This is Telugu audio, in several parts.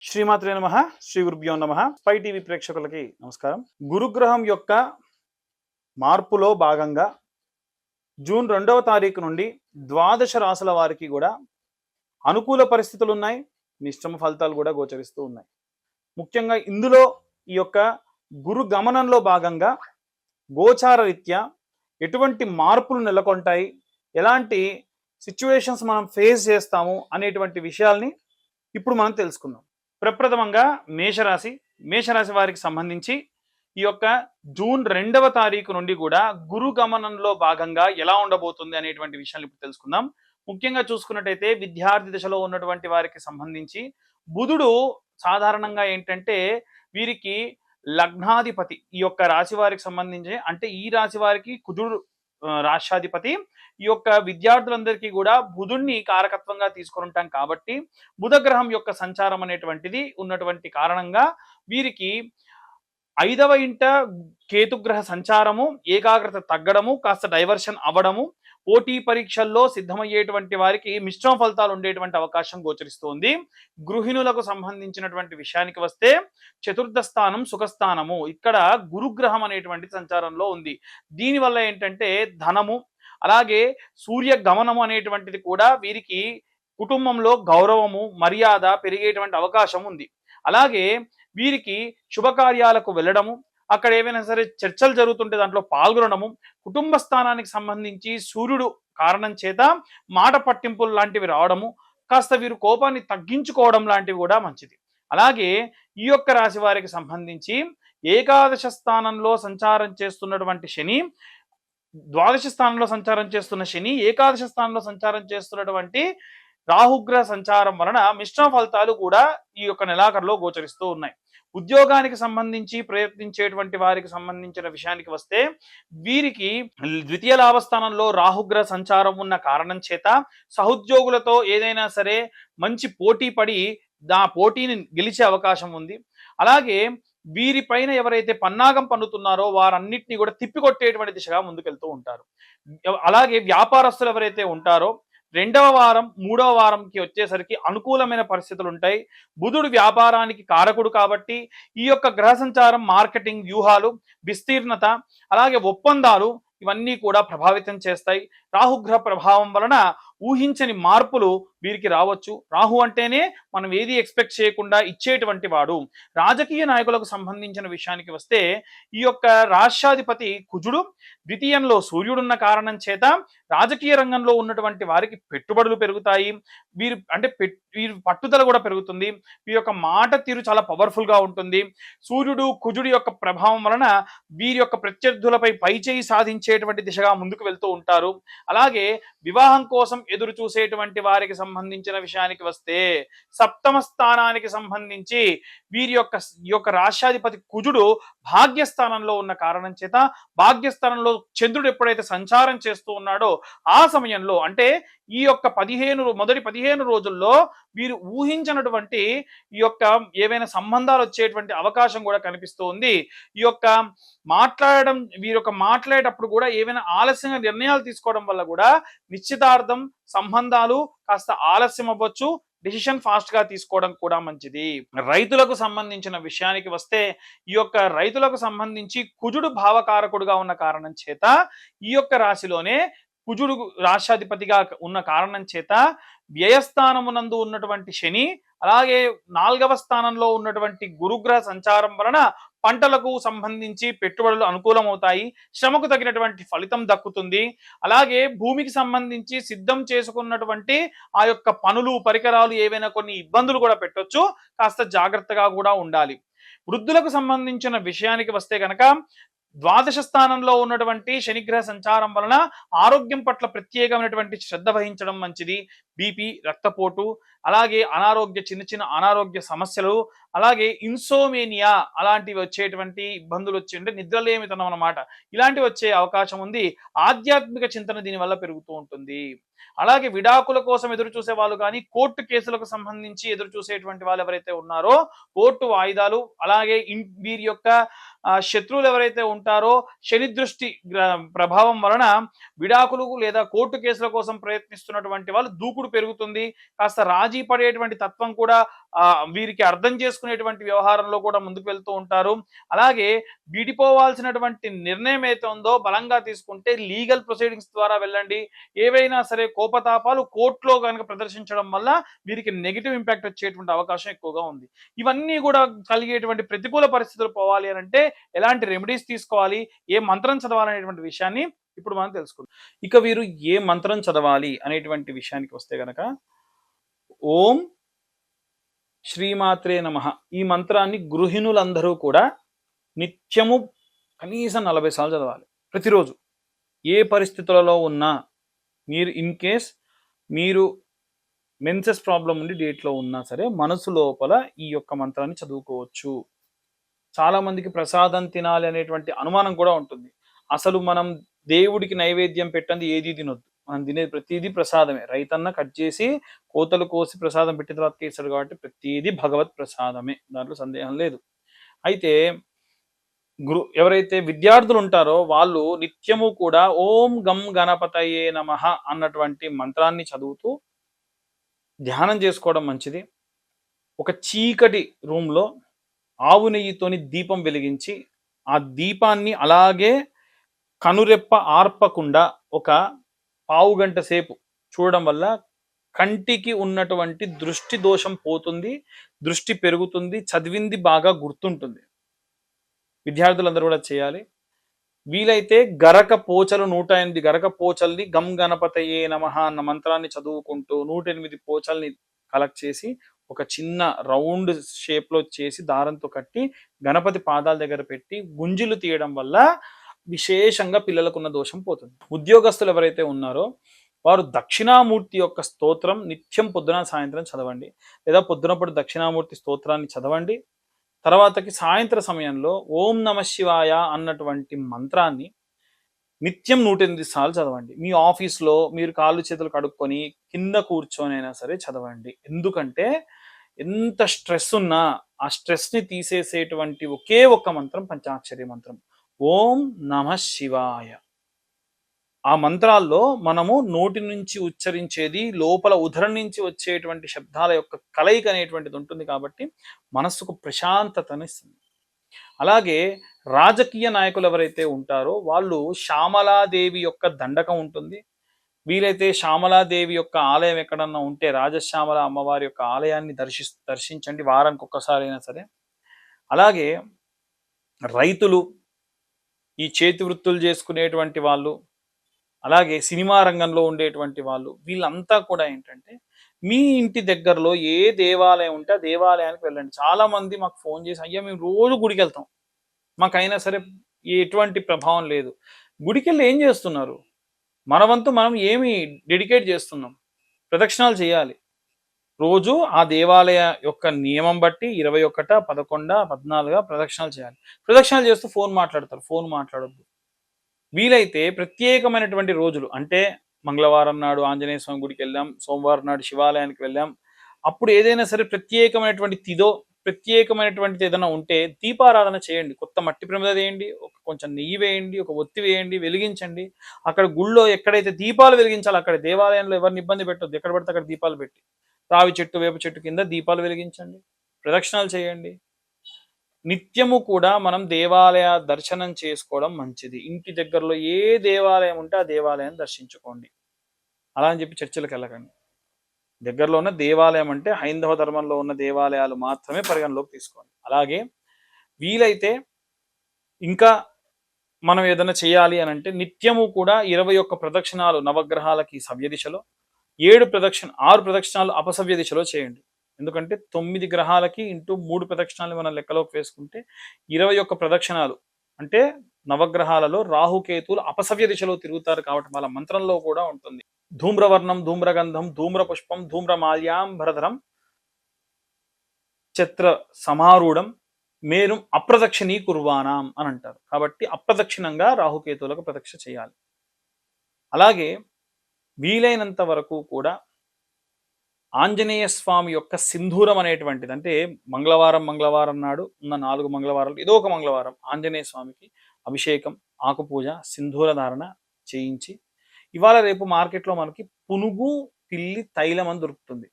శ్రీమాత్రే నమః. శ్రీ గురుభ్యో నమః. స్పై టీవీ ప్రేక్షకులకి నమస్కారం. గురుగ్రహం యొక్క మార్పులో భాగంగా జూన్ 2వ తారీఖు నుండి ద్వాదశ రాశుల వారికి కూడా అనుకూల పరిస్థితులు ఉన్నాయి, మిశ్రమ ఫలితాలు కూడా గోచరిస్తూ ఉన్నాయి. ముఖ్యంగా ఇందులో ఈ యొక్క గురు గమనంలో భాగంగా గోచార రీత్యా ఎటువంటి మార్పులు నెలకొంటాయి, ఎలాంటి సిచ్యువేషన్స్ మనం ఫేస్ చేస్తాము అనేటువంటి విషయాల్ని ఇప్పుడు మనం తెలుసుకుందాం. ప్రప్రథమంగా మేషరాశి వారికి సంబంధించి ఈ యొక్క జూన్ 2వ తారీఖు నుండి కూడా గురు గమనంలో భాగంగా ఎలా ఉండబోతుంది అనేటువంటి విషయాలు ఇప్పుడు తెలుసుకుందాం. ముఖ్యంగా చూసుకున్నట్టయితే విద్యార్థి దశలో ఉన్నటువంటి వారికి సంబంధించి బుధుడు సాధారణంగా ఏంటంటే వీరికి లగ్నాధిపతి, ఈ యొక్క రాశి వారికి సంబంధించి అంటే ఈ రాశి వారికి కుజుడు రాష్ట్రాధిపతి. ఈ యొక్క విద్యార్థులందరికీ కూడా బుధుడిని కారకత్వంగా తీసుకొని ఉంటాం కాబట్టి బుధగ్రహం యొక్క సంచారం అనేటువంటిది ఉన్నటువంటి కారణంగా వీరికి 5వ ఇంట కేతుగ్రహ సంచారము, ఏకాగ్రత తగ్గడము, కాస్త డైవర్షన్ అవ్వడము, పోటీ పరీక్షల్లో సిద్ధమయ్యేటువంటి వారికి మిశ్రమ ఫలితాలు ఉండేటువంటి అవకాశం గోచరిస్తోంది. గృహిణులకు సంబంధించినటువంటి విషయానికి వస్తే చతుర్థ స్థానం సుఖస్థానము, ఇక్కడ గురుగ్రహం అనేటువంటి సంచారంలో ఉంది. దీనివల్ల ఏంటంటే ధనము, అలాగే సూర్య గమనము అనేటువంటిది కూడా వీరికి కుటుంబంలో గౌరవము, మర్యాద పెరిగేటువంటి అవకాశం ఉంది. అలాగే వీరికి శుభకార్యాలకు వెళ్ళడము, అక్కడ ఏవైనా సరే చర్చలు జరుగుతుంటే దాంట్లో పాల్గొనడము, కుటుంబ స్థానానికి సంబంధించి సూర్యుడు కారణం చేత మాట పట్టింపులు లాంటివి రావడము, కాస్త వీరు కోపాన్ని తగ్గించుకోవడం లాంటివి కూడా మంచిది. అలాగే ఈ యొక్క రాశి వారికి సంబంధించి ఏకాదశ స్థానంలో సంచారం చేస్తున్నటువంటి శని, ద్వాదశ స్థానంలో సంచారం చేస్తున్న శని, ఏకాదశ స్థానంలో సంచారం చేస్తున్నటువంటి రాహుగ్రహ సంచారం వలన మిశ్రమ ఫలితాలు కూడా ఈ యొక్క నెలాఖరులో గోచరిస్తూ ఉన్నాయి. ఉద్యోగానికి సంబంధించి ప్రయత్నించేటువంటి వారికి సంబంధించిన విషయానికి వస్తే వీరికి ద్వితీయ లాభస్థానంలో రాహుగ్రహ సంచారం ఉన్న కారణం చేత సహోద్యోగులతో ఏదైనా సరే మంచి పోటీ పడి ఆ పోటీని గెలిచే అవకాశం ఉంది. అలాగే వీరిపైన ఎవరైతే పన్నాగం పన్నుతున్నారో వారన్నిటినీ కూడా తిప్పికొట్టేటువంటి దిశగా ముందుకెళ్తూ ఉంటారు. అలాగే వ్యాపారస్తులు ఎవరైతే ఉంటారో 2వ వారం 3వ వారంకి వచ్చేసరికి అనుకూలమైన పరిస్థితులు ఉంటాయి. బుధుడు వ్యాపారానికి కారకుడు కాబట్టి ఈ యొక్క గ్రహ సంచారం మార్కెటింగ్ వ్యూహాలు, విస్తీర్ణత, అలాగే ఒప్పందాలు ఇవన్నీ కూడా ప్రభావితం చేస్తాయి. రాహుగ్రహ ప్రభావం వలన ఊహించని మార్పులు వీరికి రావచ్చు. రాహు అంటేనే మనం ఏది ఎక్స్పెక్ట్ చేయకుండా ఇచ్చేటువంటి వాడు. రాజకీయ నాయకులకు సంబంధించిన విషయానికి వస్తే ఈ యొక్క రాష్ట్రాధిపతి కుజుడు, ద్వితీయంలో సూర్యుడున్న కారణం చేత రాజకీయ రంగంలో ఉన్నటువంటి వారికి పెట్టుబడులు పెరుగుతాయి. వీరి పట్టుదల కూడా పెరుగుతుంది. వీరి యొక్క మాట తీరు చాలా పవర్ఫుల్ గా ఉంటుంది. సూర్యుడు కుజుడు యొక్క ప్రభావం వలన వీరి యొక్క ప్రత్యర్థులపై పైచేయి సాధించేటువంటి దిశగా ముందుకు వెళ్తూ ఉంటారు. అలాగే వివాహం కోసం ఎదురు చూసేటువంటి వారికి సంబంధించిన విషయానికి వస్తే 7వ స్థానానికి సంబంధించి వీరి యొక్క రాష్ట్రాధిపతి కుజుడు భాగ్యస్థానంలో ఉన్న కారణం చేత భాగ్యస్థానంలో చంద్రుడు ఎప్పుడైతే సంచారం చేస్తూ ఉన్నాడో ఆ సమయంలో అంటే ఈ యొక్క మొదటి 15 రోజుల్లో వీరు ఊహించినటువంటి ఈ యొక్క ఏవైనా సంబంధాలు వచ్చేటువంటి అవకాశం కూడా కనిపిస్తూ ఉంది. ఈ యొక్క మాట్లాడేటప్పుడు కూడా ఏవైనా ఆలస్యంగా నిర్ణయాలు తీసుకోవడం వల్ల కూడా నిశ్చితార్థం, సంబంధాలు కాస్త ఆలస్యం అవ్వచ్చు. డిసిషన్ ఫాస్ట్ గా తీసుకోవడం కూడా మంచిది. రైతులకు సంబంధించిన విషయానికి వస్తే ఈ యొక్క రైతులకు సంబంధించి కుజుడు భావకారకుడుగా ఉన్న కారణం చేత ఈ యొక్క రాశిలోనే కుజుడు రాష్ట్రాధిపతిగా ఉన్న కారణం చేత వ్యయస్థానమునందు ఉన్నటువంటి శని, అలాగే 4వ స్థానంలో ఉన్నటువంటి గురుగ్రహ సంచారం వలన పంటలకు సంబంధించి పెట్టుబడులు అనుకూలమవుతాయి. శ్రమకు తగినటువంటి ఫలితం దక్కుతుంది. అలాగే భూమికి సంబంధించి సిద్ధం చేసుకున్నటువంటి ఆ యొక్క పనులు, పరికరాలు ఏవైనా కొన్ని ఇబ్బందులు కూడా పెట్టొచ్చు. కాస్త జాగ్రత్తగా కూడా ఉండాలి. వృద్ధులకు సంబంధించిన విషయానికి వస్తే కనుక ద్వాదశ స్థానంలో ఉన్నటువంటి శనిగ్రహ సంచారం వలన ఆరోగ్యం పట్ల ప్రత్యేకమైనటువంటి శ్రద్ధ వహించడం మంచిది. బీపీ, రక్తపోటు, అలాగే చిన్న అనారోగ్య సమస్యలు, అలాగే ఇన్సోమేనియా అలాంటివి వచ్చేటువంటి ఇబ్బందులు అంటే నిద్రలేమితనం అన్నమాట, ఇలాంటివి వచ్చే అవకాశం ఉంది. ఆధ్యాత్మిక చింతన దీనివల్ల పెరుగుతూ ఉంటుంది. అలాగే విడాకుల కోసం ఎదురు చూసే వాళ్ళు కానీ కోర్టు కేసులకు సంబంధించి ఎదురు చూసేటువంటి వాళ్ళు ఎవరైతే ఉన్నారో కోర్టు వాయిదాలు, అలాగే వీరి యొక్క శత్రువులు ఎవరైతే ఉంటారో శని దృష్టి ప్రభావం వలన విడాకులు లేదా కోర్టు కేసుల కోసం ప్రయత్నిస్తున్నటువంటి వాళ్ళు దూకుడు పెరుగుతుంది. కాస్త రాజీ పడేటువంటి తత్వం కూడా వీరికి అర్థం చేసుకునేటువంటి వ్యవహారంలో కూడా ముందుకు వెళ్తూ ఉంటారు. అలాగే విడిపోవాల్సినటువంటి నిర్ణయం అయితే ఉందో బలంగా తీసుకుంటే లీగల్ ప్రొసీడింగ్స్ ద్వారా వెళ్ళండి. ఏవైనా సరే కోపతాపాలు కోర్టులో కనుక ప్రదర్శించడం వల్ల వీరికి నెగిటివ్ ఇంపాక్ట్ వచ్చేటువంటి అవకాశం ఎక్కువగా ఉంది. ఇవన్నీ కూడా కలిగేటువంటి ప్రతికూల పరిస్థితులు పోవాలి అని అంటే ఎలాంటి రెమెడీస్ తీసుకోవాలి, ఏ మంత్రం చదవాలనేటువంటి విషయాన్ని ఇప్పుడు మనం తెలుసుకుందాం. ఇక వీరు ఏ మంత్రం చదవాలి అనేటువంటి విషయానికి వస్తే గనక ఓం శ్రీమాత్రే నమః ఈ మంత్రాన్ని గృహిణులందరూ కూడా నిత్యము కనీసం 40 సార్లు చదవాలి ప్రతిరోజు. ఏ పరిస్థితులలో ఉన్నా, మీరు ఇన్ కేస్ మీరు మెన్సెస్ ప్రాబ్లం ఉండి డేట్లో ఉన్నా సరే మనసు లోపల ఈ యొక్క మంత్రాన్ని చదువుకోవచ్చు. చాలా మందికి ప్రసాదం తినాలి అనేటువంటి అనుమానం కూడా ఉంటుంది. అసలు మనం దేవుడికి నైవేద్యం పెట్టండి ఏది తినొద్దు. మనం తినేది ప్రతిదీ ప్రసాదమే. రైతన్న కట్ చేసి కోతలు కోసి ప్రసాదం పెట్టిన తర్వాత చేస్తాడు కాబట్టి ప్రతిదీ భగవత్ ప్రసాదమే, దాంట్లో సందేహం లేదు. అయితే ఎవరైతే విద్యార్థులు ఉంటారో వాళ్ళు నిత్యము కూడా ఓం గం గణపతయే నమః అన్నటువంటి మంత్రాన్ని చదువుతూ ధ్యానం చేసుకోవడం మంచిది. ఒక చీకటి రూమ్లో ఆవు నెయ్యితోని దీపం వెలిగించి ఆ దీపాన్ని అలాగే కనురెప్ప ఆర్పకుండా ఒక పావు గంట సేపు చూడడం వల్ల కంటికి ఉన్నటువంటి దృష్టి దోషం పోతుంది, దృష్టి పెరుగుతుంది, చదివింది బాగా గుర్తుంటుంది. విద్యార్థులందరూ కూడా చేయాలి. వీలైతే గరక పోచలు 108 గరక పోచల్ని గం గణపతయే నమః అన్న మంత్రాన్ని చదువుకుంటూ 108 పోచల్ని కలెక్ట్ చేసి ఒక చిన్న రౌండ్ షేప్లో చేసి దారంతో కట్టి గణపతి పాదాల దగ్గర పెట్టి గుంజులు తీయడం వల్ల విశేషంగా పిల్లలకున్న దోషం పోతుంది. ఉద్యోగస్తులు ఎవరైతే ఉన్నారో వారు దక్షిణామూర్తి యొక్క స్తోత్రం నిత్యం పొద్దున సాయంత్రం చదవండి, లేదా పొద్దునప్పుడు దక్షిణామూర్తి స్తోత్రాన్ని చదవండి. తర్వాతకి సాయంత్ర సమయంలో ఓం నమ శివాయ అన్నటువంటి మంత్రాన్ని నిత్యం 108 సార్లు చదవండి. మీ ఆఫీస్లో మీరు కాళ్ళు చేతులు కడుక్కొని కింద కూర్చొనైనా సరే చదవండి. ఎందుకంటే ఎంత స్ట్రెస్ ఉన్నా ఆ స్ట్రెస్ని తీసేసేటువంటి ఒకే ఒక్క మంత్రం పంచాక్షరి మంత్రం ఓం నమ శివాయ. ఆ మంత్రాల్లో మనము నోటి నుంచి ఉచ్చరించేది లోపల ఉదరం నుంచి వచ్చేటువంటి శబ్దాల యొక్క కలయిక అనేటువంటిది ఉంటుంది కాబట్టి మనస్సుకు ప్రశాంతతనిస్తుంది. అలాగే రాజకీయ నాయకులు ఎవరైతే ఉంటారో వాళ్ళు శ్యామలాదేవి యొక్క దండకం ఉంటుంది. వీలైతే శ్యామలాదేవి యొక్క ఆలయం ఎక్కడన్నా ఉంటే రాజశ్యామల అమ్మవారి యొక్క ఆలయాన్ని దర్శించండి వారానికి ఒక్కసారి అయినా సరే. అలాగే రైతులు, ఈ చేతి వృత్తులు చేసుకునేటువంటి వాళ్ళు, అలాగే సినిమా రంగంలో ఉండేటువంటి వాళ్ళు, వీళ్ళంతా కూడా ఏంటంటే మీ ఇంటి దగ్గరలో ఏ దేవాలయం ఉంటే ఆ దేవాలయానికి వెళ్ళండి. చాలా మంది మాకు ఫోన్ చేసి అయ్యా మేము రోజు గుడికి వెళ్తాం, మాకైనా సరే ఎటువంటి ప్రభావం లేదు. గుడికి వెళ్ళి ఏం చేస్తున్నారు? మన వంతు మనం ఏమి డెడికేట్ చేస్తున్నాం? ప్రదక్షిణాలు చేయాలి. రోజు ఆ దేవాలయ యొక్క నియమం బట్టి 21, 11, 14 ప్రదక్షిణాలు చేయాలి. ప్రదక్షిణాలు చేస్తూ ఫోన్ మాట్లాడతారు, ఫోన్ మాట్లాడొద్దు. వీలైతే ప్రత్యేకమైనటువంటి రోజులు అంటే మంగళవారం నాడు ఆంజనేయ స్వామి గుడికి వెళ్ళాం, సోమవారం నాడు శివాలయానికి వెళ్ళాం, అప్పుడు ఏదైనా సరే ప్రత్యేకమైనటువంటి తిదో ప్రత్యేకమైనటువంటిది ఏదైనా ఉంటే దీపారాధన చేయండి. కొత్త మట్టి ప్రమిద వేయండి, కొంచెం నెయ్యి వేయండి, ఒక ఒత్తి వేయండి, వెలిగించండి. అక్కడ గుళ్ళో ఎక్కడైతే దీపాలు వెలిగించాలో అక్కడ దేవాలయంలో ఎవరిని ఇబ్బంది పెట్టొద్దు. ఎక్కడ పడితే అక్కడ దీపాలు పెట్టి రావి చెట్టు వేప చెట్టు కింద దీపాలు వెలిగించండి, ప్రదక్షిణాలు చేయండి. నిత్యము కూడా మనం దేవాలయ దర్శనం చేసుకోవడం మంచిది. ఇంటి దగ్గరలో ఏ దేవాలయం ఉంటే ఆ దేవాలయం దర్శించుకోండి. అలా అని చెప్పి చర్చలకు వెళ్ళకండి. దగ్గరలో ఉన్న దేవాలయం అంటే హైందవ ధర్మంలో ఉన్న దేవాలయాలు మాత్రమే పరిగణలోకి తీసుకోండి. అలాగే వీలైతే ఇంకా మనం ఏదైనా చేయాలి అని అంటే నిత్యము కూడా 21 ప్రదక్షిణాలు నవగ్రహాలకి సవ్య దిశలో, 6 ప్రదక్షిణాలు అపసవ్య దిశలో చేయండి. ఎందుకంటే 9 గ్రహాలకి ఇంటూ 3 ప్రదక్షిణాలు మనం లెక్కలోకి వేసుకుంటే 21 ప్రదక్షిణాలు అంటే నవగ్రహాలలో రాహుకేతువులు అపసవ్య దిశలో తిరుగుతారు కాబట్టి వాళ్ళ మంత్రంలో కూడా ఉంటుంది. ధూమ్రవర్ణం ధూమ్రగంధం ధూమ్రపుష్పం ధూమ్రమాల్యాంబరధరం ఛత్ర సమారూఢం మేరు అప్రదక్షిణీ కుర్వాణం అని అంటారు. కాబట్టి అప్రదక్షిణంగా రాహుకేతువులకు ప్రదక్షిణ చేయాలి. అలాగే వీలైనంత వరకు కూడా ఆంజనేయ స్వామి యొక్క సింధూరం అనేటువంటిది అంటే మంగళవారం నాడు ఉన్న 4 మంగళవారాలు ఏదో ఒక మంగళవారం ఆంజనేయ స్వామికి అభిషేకం, ఆకుపూజ, సింధూర ధారణ చేయించి, ఇవాళ రేపు మార్కెట్లో మనకి పునుగు పిల్లి తైలం అని దొరుకుతుంది.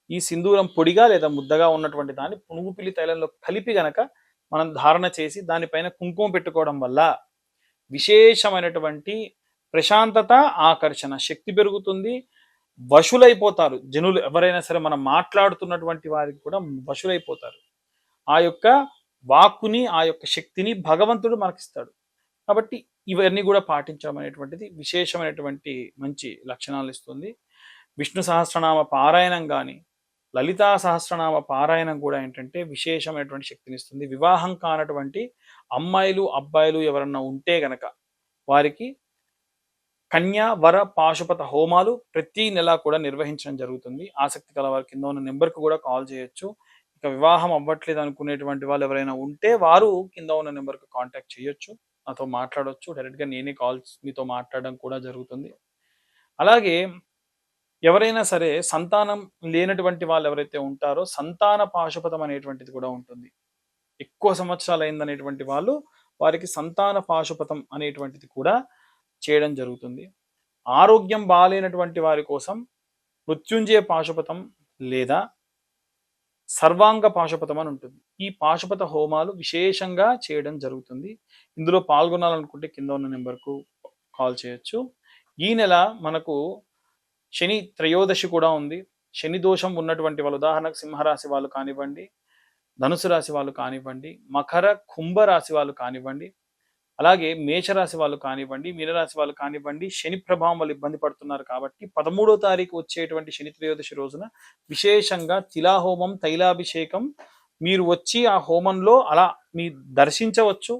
ఈ సింధూరం పొడిగా లేదా ముద్దగా ఉన్నటువంటి దాన్ని పునుగు పిల్లి తైలంలో కలిపి గనక మనం ధారణ చేసి దానిపైన కుంకుమ పెట్టుకోవడం వల్ల విశేషమైనటువంటి ప్రశాంతత, ఆకర్షణ, శక్తి పెరుగుతుంది. వశులైపోతారు జనులు. ఎవరైనా సరే మనం మాట్లాడుతున్నటువంటి వారికి కూడా వశులైపోతారు. ఆ యొక్క వాక్కుని, ఆ యొక్క శక్తిని భగవంతుడు మనకిస్తాడు. కాబట్టి ఇవన్నీ కూడా పాటించడం అనేటువంటిది విశేషమైనటువంటి మంచి లక్షణాలు ఇస్తుంది. విష్ణు సహస్రనామ పారాయణం కానీ, లలితా సహస్రనామ పారాయణం కూడా ఏంటంటే విశేషమైనటువంటి శక్తిని ఇస్తుంది. వివాహం కానటువంటి అమ్మాయిలు, అబ్బాయిలు ఎవరన్నా ఉంటే గనక వారికి కన్యా వర పాశుపత హోమాలు ప్రతి నెల కూడా నిర్వహించడం జరుగుతుంది. ఆసక్తి కల వారి కింద ఉన్న నెంబర్కి కూడా కాల్ చేయొచ్చు. ఇక వివాహం అవ్వట్లేదు అనుకునేటువంటి వాళ్ళు ఎవరైనా ఉంటే వారు కింద ఉన్న నెంబర్కి కాంటాక్ట్ చేయొచ్చు, నాతో మాట్లాడవచ్చు. డైరెక్ట్గా నేనే కాల్స్ మీతో మాట్లాడడం కూడా జరుగుతుంది. అలాగే ఎవరైనా సరే సంతానం లేనటువంటి వాళ్ళు ఎవరైతే ఉంటారో సంతాన పాశుపతం అనేటువంటిది కూడా ఉంటుంది. ఎక్కువ సంవత్సరాలు అయిందనేటువంటి వాళ్ళు వారికి సంతాన పాశుపతం అనేటువంటిది కూడా చేయడం జరుగుతుంది. ఆరోగ్యం బాగాలేనటువంటి వారి కోసం మృత్యుంజయ పాశుపతం లేదా సర్వాంగ పాశుపతం అని ఉంటుంది. ఈ పాశుపత హోమాలు విశేషంగా చేయడం జరుగుతుంది. ఇందులో పాల్గొనాలనుకుంటే కింద ఉన్న నెంబర్కు కాల్ చేయొచ్చు. ఈ నెల మనకు శని త్రయోదశి కూడా ఉంది. శని దోషం ఉన్నటువంటి వాళ్ళు, ఉదాహరణకు సింహరాశి వాళ్ళు కానివ్వండి, ధనుసు రాశి వాళ్ళు కానివ్వండి, మకర కుంభ రాశి వాళ్ళు కానివ్వండి, అలాగే మేషరాశి వాళ్ళు కానివ్వండి, మీనరాశి వాళ్ళు కానివ్వండి, శని ప్రభావం వాళ్ళు ఇబ్బంది పడుతున్నారు. కాబట్టి 13వ తారీఖు వచ్చేటువంటి శని త్రయోదశి రోజున విశేషంగా తిలాహోమం, తైలాభిషేకం మీరు వచ్చి ఆ హోమంలో అలా మీ దర్శించవచ్చు.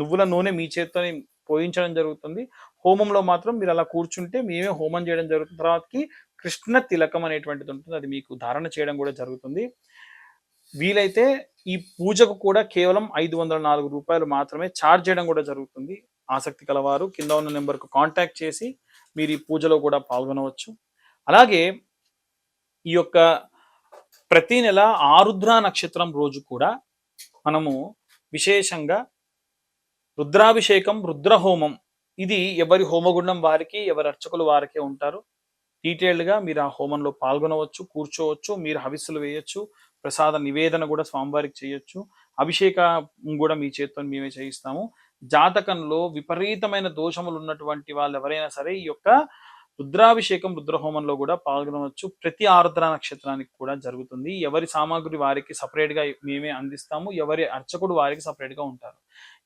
నువ్వుల నూనె మీ చేతితోనే పోయించడం జరుగుతుంది. హోమంలో మాత్రం మీరు అలా కూర్చుంటే మేమే హోమం చేయడం జరుగుతుంది. తర్వాతకి కృష్ణ తిలకం అనేటువంటిది ఉంటుంది, అది మీకు ధారణ చేయడం కూడా జరుగుతుంది. వీలైతే ఈ పూజకు కూడా కేవలం 504 రూపాయలు మాత్రమే ఛార్జ్ చేయడం కూడా జరుగుతుంది. ఆసక్తి కలవారు కింద ఉన్న నెంబర్కు కాంటాక్ట్ చేసి మీరు ఈ పూజలో కూడా పాల్గొనవచ్చు. అలాగే ఈ యొక్క ప్రతి నెల ఆరుద్ర నక్షత్రం రోజు కూడా మనము విశేషంగా రుద్రాభిషేకం, రుద్రహోమం, ఇది ఎవరి హోమగుండం వారికి, ఎవరి అర్చకులు వారికే ఉంటారు. డీటెయిల్డ్గా మీరు ఆ హోమంలో పాల్గొనవచ్చు, కూర్చోవచ్చు, మీరు హవిస్సులు వేయచ్చు, ప్రసాద నివేదన కూడా స్వామివారికి చేయొచ్చు, అభిషేకం కూడా మీ చేతితో మేమే చేయిస్తాము. జాతకంలో విపరీతమైన దోషములు ఉన్నటువంటి వాళ్ళు ఎవరైనా సరే ఈ యొక్క రుద్రాభిషేకం, రుద్రహోమంలో కూడా పాల్గొనవచ్చు. ప్రతి ఆరుద్ర నక్షత్రానికి కూడా జరుగుతుంది. ఎవరి సామాగ్రి వారికి సపరేట్గా మేమే అందిస్తాము, ఎవరి అర్చకుడు వారికి సపరేట్గా ఉంటారు.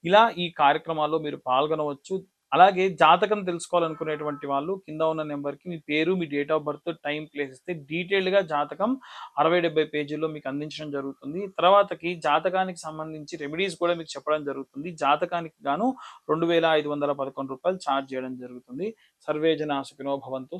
ఇలా ఈ కార్యక్రమాల్లో మీరు పాల్గొనవచ్చు. అలాగే జాతకం తెలుసుకోవాలనుకునేటువంటి వాళ్ళు కింద ఉన్న నెంబర్కి మీ పేరు, మీ date of birth, time, place ఇస్తే డీటెయిల్డ్గా జాతకం 60-70 పేజీల్లో మీకు అందించడం జరుగుతుంది. తర్వాతకి జాతకానికి సంబంధించి రెమెడీస్ కూడా మీకు చెప్పడం జరుగుతుంది. జాతకానికి గాను 2511 రూపాయలు ఛార్జ్ చేయడం జరుగుతుంది. సర్వే జనా సుఖినో భవంతు.